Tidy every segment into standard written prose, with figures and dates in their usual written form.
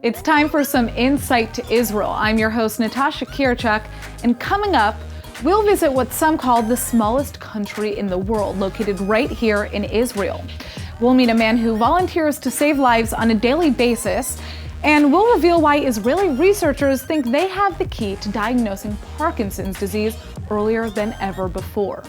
It's time for some insight to Israel. I'm your host, Natasha Kirchak, and coming up, we'll visit what some call the smallest country in the world, located right here in Israel. We'll meet a man who volunteers to save lives on a daily basis, and we'll reveal why Israeli researchers think they have the key to diagnosing Parkinson's disease earlier than ever before.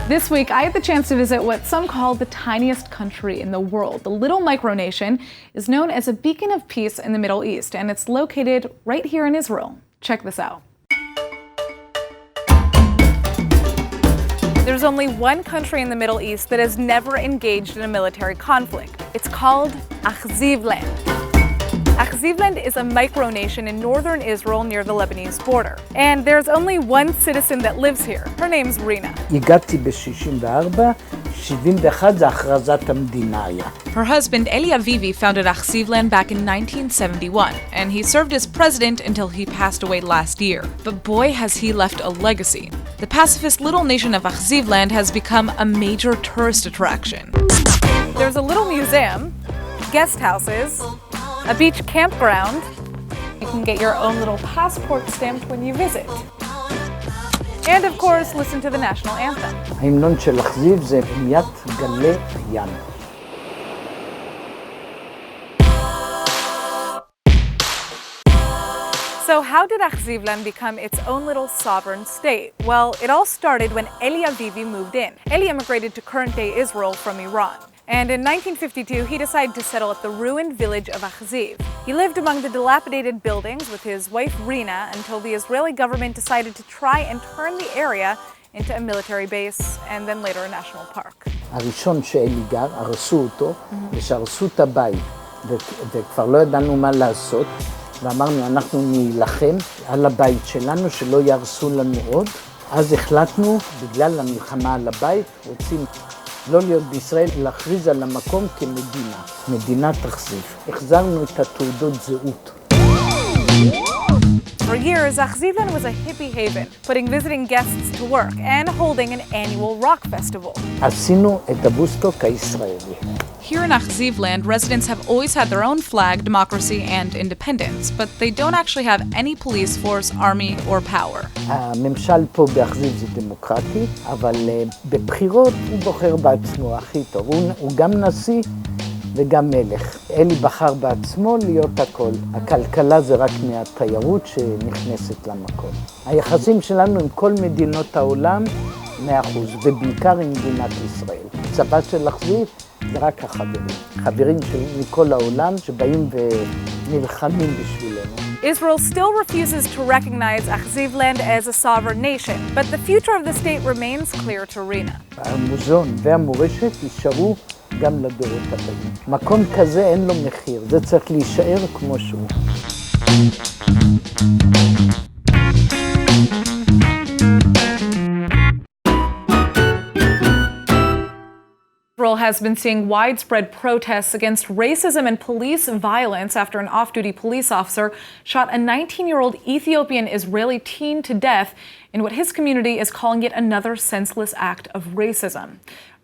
This week, I had the chance to visit what some call the tiniest country in the world. The little micronation is known as a beacon of peace in the Middle East, and it's located right here in Israel. Check this out. There's only one country in the Middle East that has never engaged in a military conflict. It's called Achzivland. Achzivland is a micronation in northern Israel near the Lebanese border. And there's only one citizen that lives here. Her name's Rina. הגעתי ב-64, 71 זה הכרזת המדינה היה. Her husband Eli Avivi founded Achzivland back in 1971, and he served as president until he passed away last year. But boy, has he left a legacy. The pacifist little nation of Achzivland has become a major tourist attraction. There's a little museum, guest houses, a beach campground. You can get your own little passport stamped when you visit. And of course, listen to the national anthem. ההמנון של אכזיב זה בניית גלי הים. So how did Achzivland become its own little sovereign state? Well, it all started when Eli Avivi moved in. Eli immigrated to current-day Israel from Iran. And in 1952, he decided to settle at the ruined village of Achziv. He lived among the dilapidated buildings with his wife Rina until the Israeli government decided to try and turn the area into a military base and then later a national park. הראשון שאלי גר, הרסו אותו, ושהרסו את הבית, וכבר לא ידענו מה לעשות, ואמרנו, אנחנו נילחם על הבית שלנו, שלא ירסו לנו עוד. אז החלטנו, בגלל המלחמה על הבית, רוצים לא להיות בישראל, להכריז על המקום כמדינה, מדינת אכזיב. החזרנו את התעודות זהות. For years, Achzivland was a hippie haven, putting visiting guests to work and holding an annual rock festival. עשינו את הבוסטוק הישראלי. Here in Achzivland, residents have always had their own flag, democracy, and independence, but they don't actually have any police force, army, or power. הממשל פה באכזיב זה דמוקרטי, אבל בבחירות הוא בוחר בעצמו הכי טוב. הוא גם נשיא וגם מלך. אלי בחר בעצמו להיות הכל. הכלכלה זה רק מהתיירות שנכנסת למקום. היחסים שלנו עם כל מדינות העולם 100%, ובעיקר עם מדינת ישראל. צבא של אכזיב זה רק החברים. חברים מכל העולם שבאים ונלחמים בשבילנו. Israel still refuses to recognize Achzivland as a sovereign nation, but the future of the state remains clear to Rina. המוזיאון והמורשת יישארו גם לדורות הבאים. מקום כזה אין לו מחיר, זה צריך להישאר כמו שהוא. Israel has been seeing widespread protests against racism and police violence after an off-duty police officer shot a 19-year-old Ethiopian Israeli teen to death in what his community is calling yet another senseless act of racism.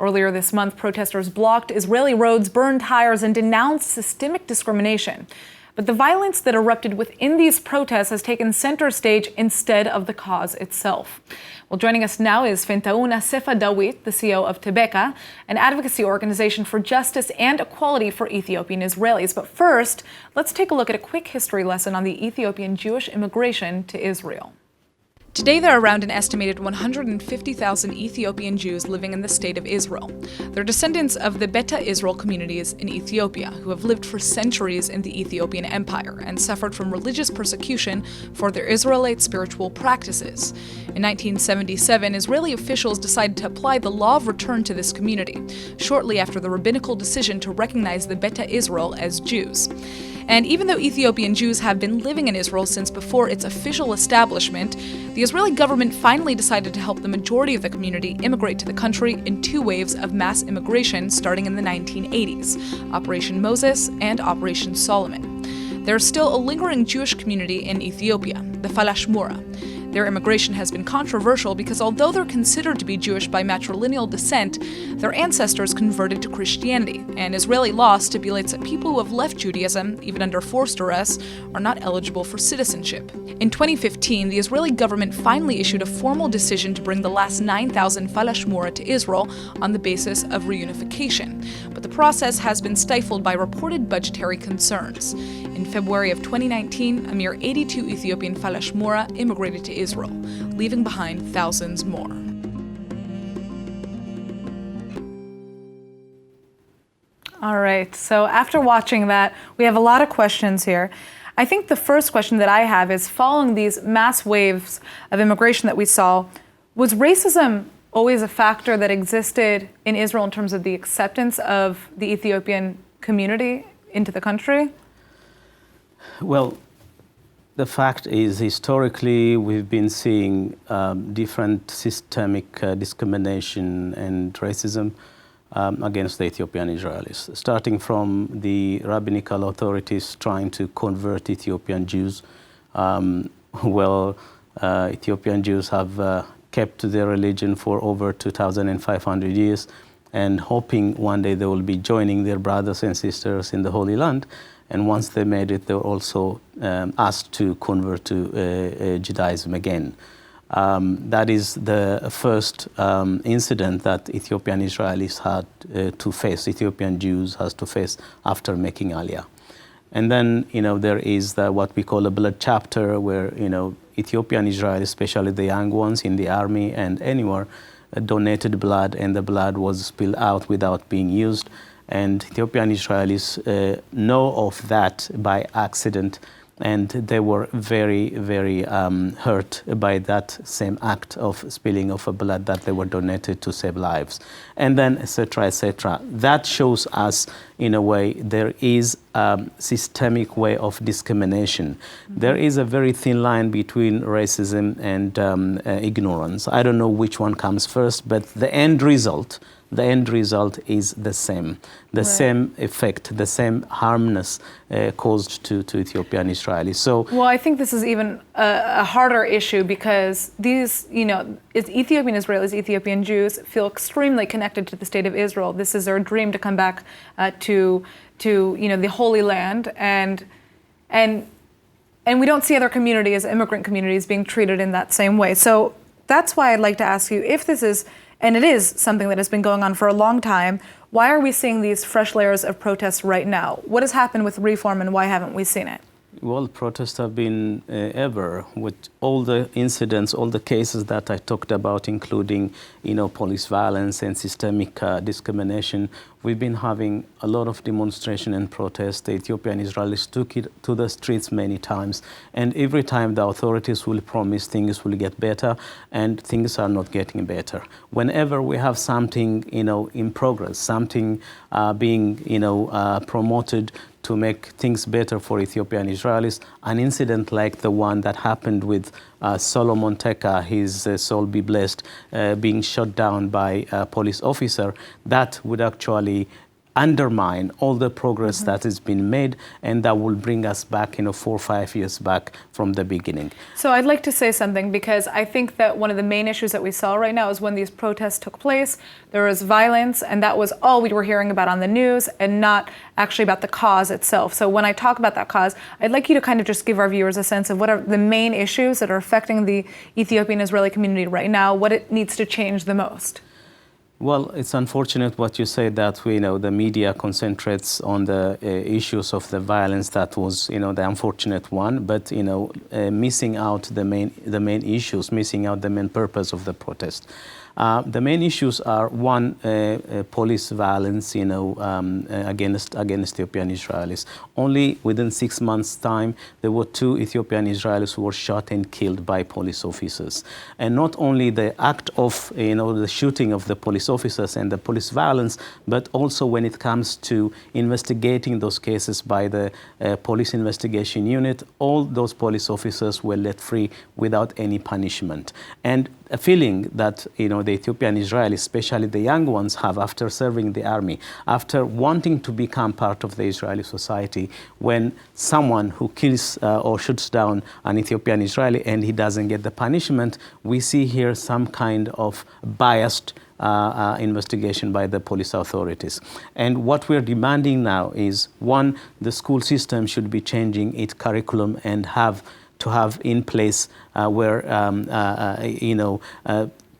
Earlier this month, protesters blocked Israeli roads, burned tires, and denounced systemic discrimination. But the violence that erupted within these protests has taken center stage instead of the cause itself. Well, joining us now is Fentauna Sefa Dawit, the CEO of Tebeka, an advocacy organization for justice and equality for Ethiopian Israelis. But first, let's take a look at a quick history lesson on the Ethiopian Jewish immigration to Israel. Today, there are around an estimated 150,000 Ethiopian Jews living in the state of Israel. They're descendants of the Beta Israel communities in Ethiopia, who have lived for centuries in the Ethiopian Empire and suffered from religious persecution for their Israelite spiritual practices. In 1977, Israeli officials decided to apply the law of return to this community, shortly after the rabbinical decision to recognize the Beta Israel as Jews. And even though Ethiopian Jews have been living in Israel since before its official establishment, the Israeli government finally decided to help the majority of the community immigrate to the country in 2 waves of mass immigration starting in the 1980s, Operation Moses and Operation Solomon. There's still a lingering Jewish community in Ethiopia, the Falashmura. Their immigration has been controversial because although they're considered to be Jewish by matrilineal descent, their ancestors converted to Christianity, and Israeli law stipulates that people who have left Judaism, even under forced arrest, are not eligible for citizenship. In 2015, the Israeli government finally issued a formal decision to bring the last 9,000 Falashmura to Israel on the basis of reunification, but the process has been stifled by reported budgetary concerns. In February of 2019, a mere 82 Ethiopian Falashmura immigrated to Israel, leaving behind thousands more. All right, so after watching that, we have a lot of questions here. I think the first question that I have is, following these mass waves of immigration that we saw, was racism always a factor that existed in Israel in terms of the acceptance of the Ethiopian community into the country? Well, the fact is, historically, we've been seeing different systemic discrimination and racism against the Ethiopian Israelis, starting from the rabbinical authorities trying to convert Ethiopian Jews. Ethiopian Jews have kept their religion for over 2,500 years, and hoping one day they will be joining their brothers and sisters in the Holy Land. And once they made it, they were also asked to convert to Judaism again. That is the first incident that Ethiopian Israelis had to face, Ethiopian Jews has to face after making Aliyah. And then, there is what we call a blood chapter, where, Ethiopian Israelis, especially the young ones in the army and anywhere, donated blood, and the blood was spilled out without being used. And Ethiopian Israelis know of that by accident, and they were very, very hurt by that same act of spilling of blood that they were donated to save lives, and then etc., etc. That shows us, in a way, there is a systemic way of discrimination. Mm-hmm. There is a very thin line between racism and ignorance. I don't know which one comes first, but the end result is the same. The same effect, the same harmness caused to Ethiopian Israelis. So, well, I think this is even a harder issue, because these, Ethiopian Israelis, Ethiopian Jews feel extremely connected to the state of Israel. This is their dream to come back to the Holy Land, and we don't see other communities, immigrant communities, being treated in that same way. So that's why I'd like to ask you, if this is, and it is something that has been going on for a long time, why are we seeing these fresh layers of protests right now? What has happened with reform, and why haven't we seen it? Well, protests have been ever, with all the incidents, all the cases that I talked about, including, police violence and systemic discrimination. We've been having a lot of demonstration and protest. The Ethiopian Israelis took it to the streets many times, and every time the authorities will promise things will get better, and things are not getting better. Whenever we have something, in progress, something being, promoted to make things better for Ethiopian Israelis, an incident like the one that happened with Solomon Teka, his soul be blessed, being shot down by a police officer, that would actually undermine all the progress that has been made, and that will bring us back, 4 or 5 years back from the beginning. So I'd like to say something, because I think that one of the main issues that we saw right now is when these protests took place, there was violence, and that was all we were hearing about on the news, and not actually about the cause itself. So when I talk about that cause, I'd like you to kind of just give our viewers a sense of what are the main issues that are affecting the Ethiopian Israeli community right now, what it needs to change the most. Well, it's unfortunate what you say, that the media concentrates on the issues of the violence. That was, the unfortunate one, but missing out the main issues, missing out the main purpose of the protest. The main issues are one, police violence, against Ethiopian Israelis. Only within 6 months' time, there were 2 Ethiopian Israelis who were shot and killed by police officers. And not only the act of, the shooting of the police officers and the police violence, but also when it comes to investigating those cases by the police investigation unit, all those police officers were let free without any punishment. And a feeling that the Ethiopian Israelis, especially the young ones, have after serving the army, after wanting to become part of the Israeli society, when someone who kills or shoots down an Ethiopian Israeli and he doesn't get the punishment, we see here some kind of biased investigation by the police authorities. And what we're demanding now is, one, the school system should be changing its curriculum and have in place where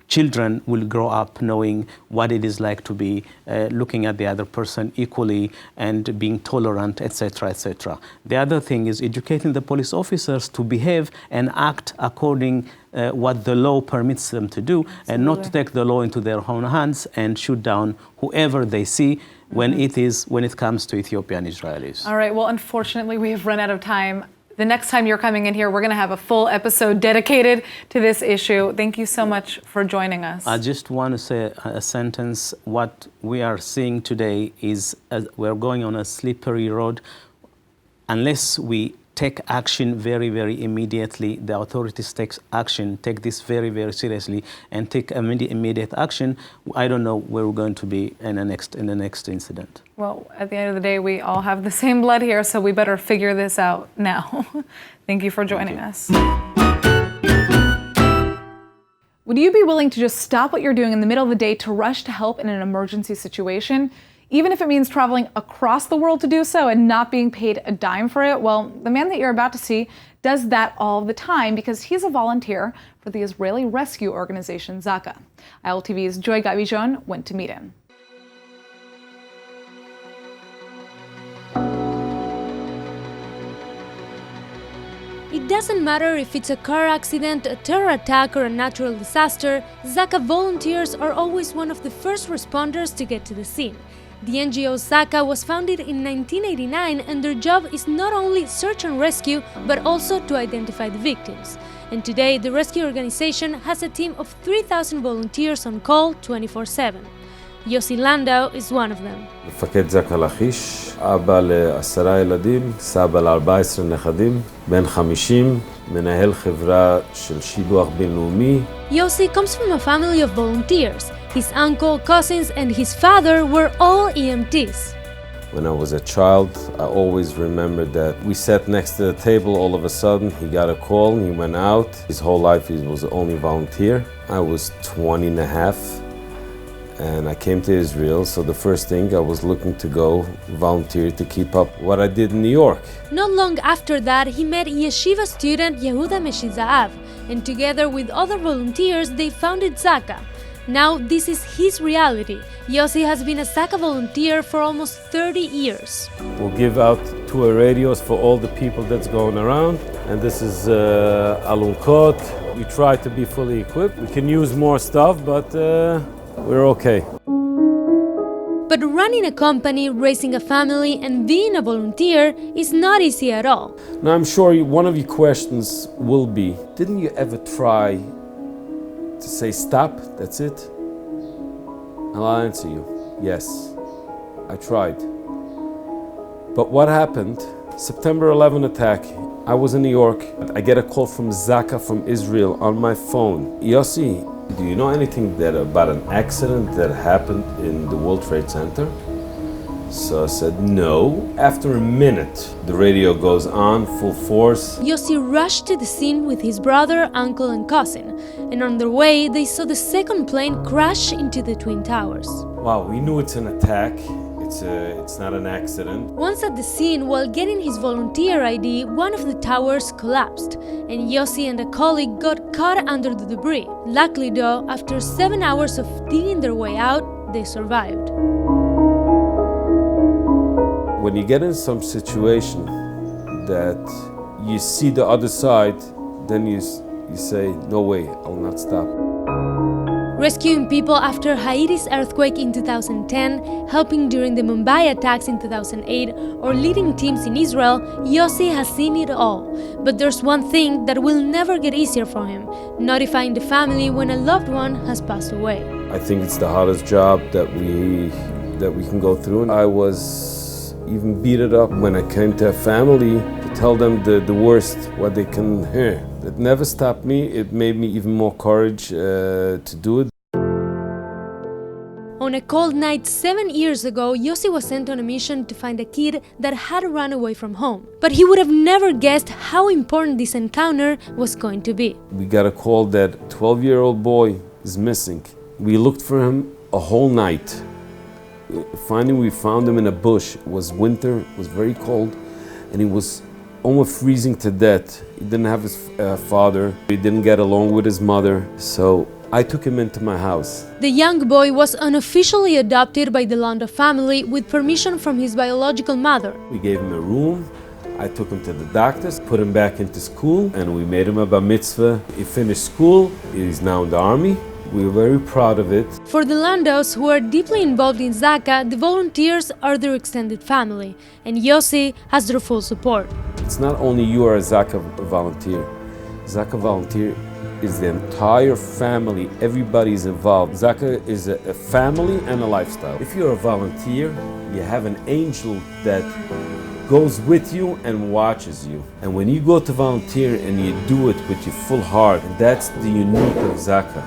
children will grow up knowing what it is like to be looking at the other person equally and being tolerant, etc., etc. The other thing is educating the police officers to behave and act according what the law permits them to do. Absolutely. And not to take the law into their own hands and shoot down whoever they see when it comes to Ethiopian Israelis. All right, well, unfortunately, we have run out of time. The next time you're coming in here, we're going to have a full episode dedicated to this issue. Thank you so much for joining us. I just want to say a sentence. What we are seeing today is we're going on a slippery road. Unless we take action very, very immediately, the authorities take this very, very seriously and take immediate action, I don't know where we're going to be in the next incident. Well, at the end of the day, we all have the same blood here, so we better figure this out now. Thank you for joining us. Would you be willing to just stop what you're doing in the middle of the day to rush to help in an emergency situation? Even if it means traveling across the world to do so and not being paid a dime for it? Well, the man that you're about to see does that all the time because he's a volunteer for the Israeli rescue organization Zaka. ILTV's Joy Gavijon went to meet him. It doesn't matter if it's a car accident, a terror attack, or a natural disaster, Zaka volunteers are always one of the first responders to get to the scene. The NGO Zaka was founded in 1989 and their job is not only search and rescue, but also to identify the victims. And today, the rescue organization has a team of 3,000 volunteers on call 24/7. Yossi Landau is one of them. מפקד זק"א לכיש, אבא ל10 ילדים, סבא ל14 נכדים, בן 50, מנהל חברה של שילוח בינלאומי. Yossi comes from a family of volunteers. His uncle, cousins, and his father were all EMTs. When I was a child, I always remembered that we sat next to the table. All of a sudden, he got a call and he went out. His whole life, he was the only volunteer. I was 20 and a half. And I came to Israel, so the first thing I was looking to go volunteer to keep up what I did in New York. Not long after that, he met yeshiva student Yehuda Meshizaav, and together with other volunteers, they founded Zaka. Now, this is his reality. Yossi has been a Zaka volunteer for almost 30 years. We'll give out tour radios for all the people that's going around, and this is alunkot. We try to be fully equipped. We can use more stuff, but we're okay. But running a company, raising a family, and being a volunteer is not easy at all. Now, I'm sure one of your questions will be, didn't you ever try to say stop, that's it? And I'll answer you, yes, I tried. But what happened? September 11 attack, I was in New York. I get a call from Zaka from Israel on my phone. Yossi, do you know anything about an accident that happened in the World Trade Center? So I said no. After a minute, the radio goes on full force. Yossi rushed to the scene with his brother, uncle, and cousin. And on their way, they saw the second plane crash into the Twin Towers. Wow, we knew it's an attack. It's not an accident. Once at the scene, while getting his volunteer ID, one of the towers collapsed, and Yossi and a colleague got caught under the debris. Luckily though, after 7 hours of digging their way out, they survived. When you get in some situation that you see the other side, then you say, no way, I'll not stop. Rescuing people after Haiti's earthquake in 2010, helping during the Mumbai attacks in 2008, or leading teams in Israel, Yossi has seen it all. But there's one thing that will never get easier for him: notifying the family when a loved one has passed away. I think it's the hardest job that we can go through. And I was even beat it up when I came to a family to tell them the worst, what they can hear. It never stopped me. It made me even more courage to do it. On a cold night 7 years ago, Yossi was sent on a mission to find a kid that had run away from home. But he would have never guessed how important this encounter was going to be. We got a call that a 12-year-old boy is missing. We looked for him a whole night. Finally, we found him in a bush. It was winter, it was very cold, and he was almost freezing to death. He didn't have his father. He didn't get along with his mother. So I took him into my house. The young boy was unofficially adopted by the Landa family with permission from his biological mother. We gave him a room. I took him to the doctors, put him back into school, and we made him a bar mitzvah. He finished school. He's now in the army. We were very proud of it. For the Landos, who are deeply involved in Zaka, the volunteers are their extended family, and Yossi has their full support. It's not only you are a Zaka volunteer. Zaka volunteer is the entire family. Everybody is involved. Zaka is a family and a lifestyle. If you're a volunteer, you have an angel that goes with you and watches you. And when you go to volunteer and you do it with your full heart, that's the unique of Zaka.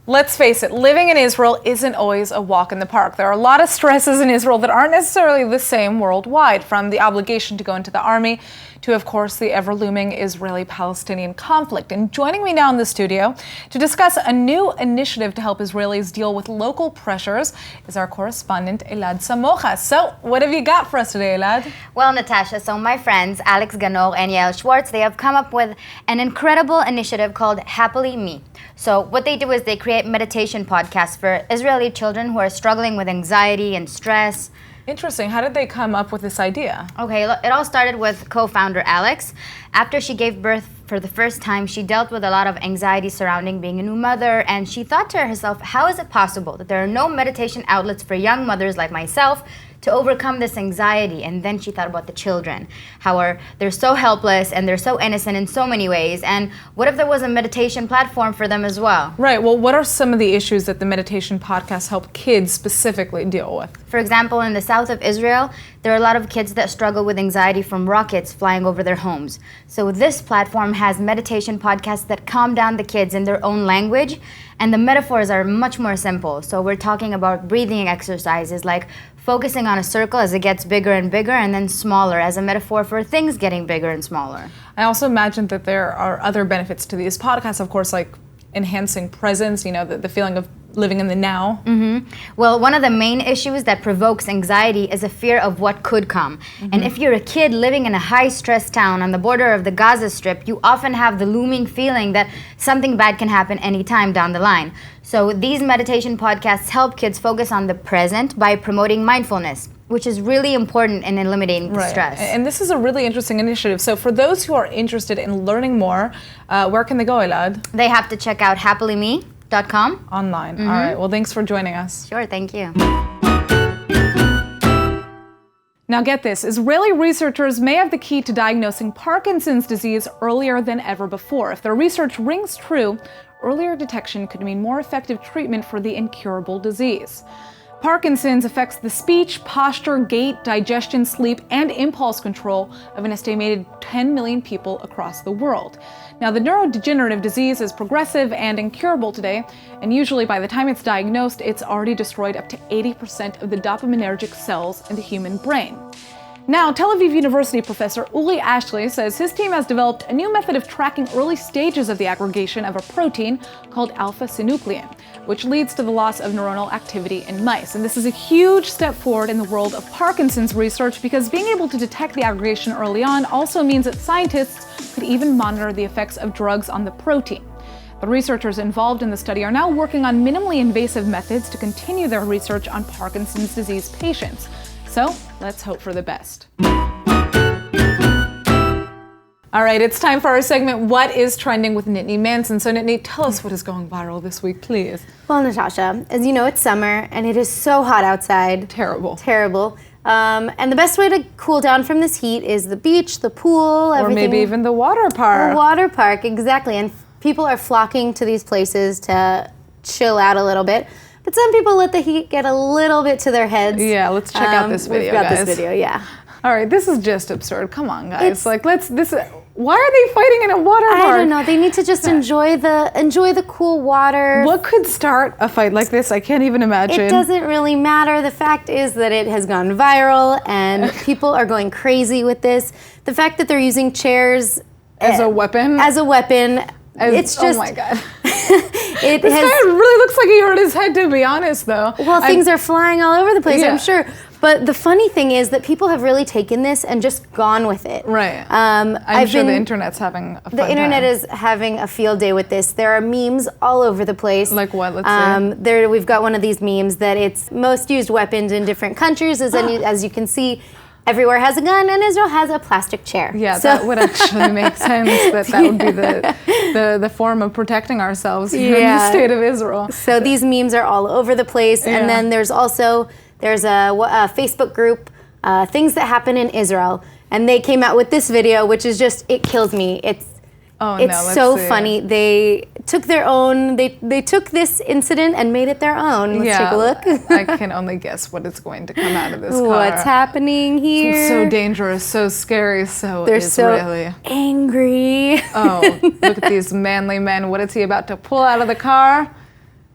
Let's face it, living in Israel isn't always a walk in the park. There are a lot of stresses in Israel that aren't necessarily the same worldwide, from the obligation to go into the army to, of course, the ever-looming Israeli-Palestinian conflict. And joining me now in the studio to discuss a new initiative to help Israelis deal with local pressures is our correspondent, Elad Samocha. So, what have you got for us today, Elad? Well, Natasha, so my friends, Alex Ganor and Yael Schwartz, they have come up with an incredible initiative called Happily Me. So what they do is they create meditation podcasts for Israeli children who are struggling with anxiety and stress. Interesting. How did they come up with this idea? Okay, it all started with co-founder Alex. After she gave birth for the first time, she dealt with a lot of anxiety surrounding being a new mother, and she thought to herself, how is it possible that there are no meditation outlets for young mothers like myself to overcome this anxiety? And then she thought about the children, how they're so helpless and they're so innocent in so many ways. And what if there was a meditation platform for them as well? Right. Well, what are some of the issues that the meditation podcasts help kids specifically deal with? For example, in the south of Israel, there are a lot of kids that struggle with anxiety from rockets flying over their homes. So this platform has meditation podcasts that calm down the kids in their own language, and the metaphors are much more simple. So we're talking about breathing exercises like focusing on a circle as it gets bigger and bigger, and then smaller as a metaphor for things getting bigger and smaller. I also imagine that there are other benefits to these podcasts, of course, like enhancing presence, the feeling of living in the now. Mm-hmm. Well, one of the main issues that provokes anxiety is a fear of what could come. Mm-hmm. And if you're a kid living in a high-stress town on the border of the Gaza Strip, you often have the looming feeling that something bad can happen anytime down the line. So these meditation podcasts help kids focus on the present by promoting mindfulness, which is really important in eliminating the stress. And this is a really interesting initiative. So for those who are interested in learning more, where can they go, Elad? They have to check out happillyme.com. Online. Mm-hmm. All right. Well, thanks for joining us. Sure. Thank you. Now get this, Israeli researchers may have the key to diagnosing Parkinson's disease earlier than ever before. If their research rings true, earlier detection could mean more effective treatment for the incurable disease. Parkinson's affects the speech, posture, gait, digestion, sleep, and impulse control of an estimated 10 million people across the world. Now, the neurodegenerative disease is progressive and incurable today, and usually by the time it's diagnosed, it's already destroyed up to 80% of the dopaminergic cells in the human brain. Now, Tel Aviv University professor Uri Ashley says his team has developed a new method of tracking early stages of the aggregation of a protein called alpha-synuclein, which leads to the loss of neuronal activity in mice. And this is a huge step forward in the world of Parkinson's research, because being able to detect the aggregation early on also means that scientists could even monitor the effects of drugs on the protein. The researchers involved in the study are now working on minimally invasive methods to continue their research on Parkinson's disease patients. So let's hope for the best. All right, it's time for our segment, What is Trending with Nittany Manson? So Nittany, tell us what is going viral this week, please. Well, Natasha, as you know, it's summer and it is so hot outside. Terrible. Terrible. And the best way to cool down from this heat is the beach, the pool, everything. Or maybe even the water park. The water park, exactly. And people are flocking to these places to chill out a little bit. But some people let the heat get a little bit to their heads. Yeah, let's check out this video, We've got guys. this video, yeah. All right, this is just absurd. Come on, guys. Why are they fighting in a water park? I don't know. They need to just enjoy the cool water. What could start a fight like this? I can't even imagine. It doesn't really matter. The fact is that it has gone viral and people are going crazy with this. The fact that they're using chairs as a weapon? It's just... Oh my God. This guy really looks like he hurt his head, to be honest, though. Well, things are flying all over the place, Yeah. I'm sure. But the funny thing is that people have really taken this and just gone with it. Right. I'm sure the internet's having a fun time. The internet is having a field day with this. There are memes all over the place. Like what? Let's see. We've got one of these memes that it's most used weapons in different countries. As you can see, everywhere has a gun and Israel has a plastic chair. Yeah, that would actually make sense. That would be the form of protecting ourselves here in the state of Israel. So these memes are all over the place. Yeah. And then there's a Facebook group, Things That Happen in Israel. And they came out with this video, which is just, it kills me. It's so funny. They took their own, they took this incident and made it their own. Let's take a look. I can only guess what is going to come out of this car. What's happening here? It's so dangerous, so scary, They're Israeli. so angry. Oh, look at these manly men. What is he about to pull out of the car?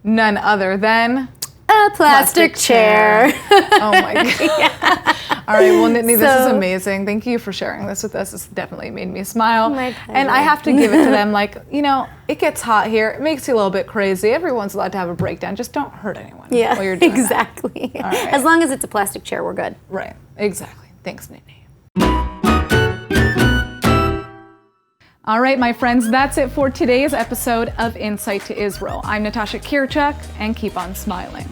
None other than... a plastic chair. Oh my God. All right, well, Nittany, this is amazing. Thank you for sharing this with us. This definitely made me smile. My pleasure. And I have to give it to them, it gets hot here. It makes you a little bit crazy. Everyone's allowed to have a breakdown. Just don't hurt anyone while you're doing exactly. that. All right. As long as it's a plastic chair, we're good. Right, exactly. Thanks, Nittany. All right, my friends, that's it for today's episode of Insight to Israel. I'm Natasha Kirchuk, and keep on smiling.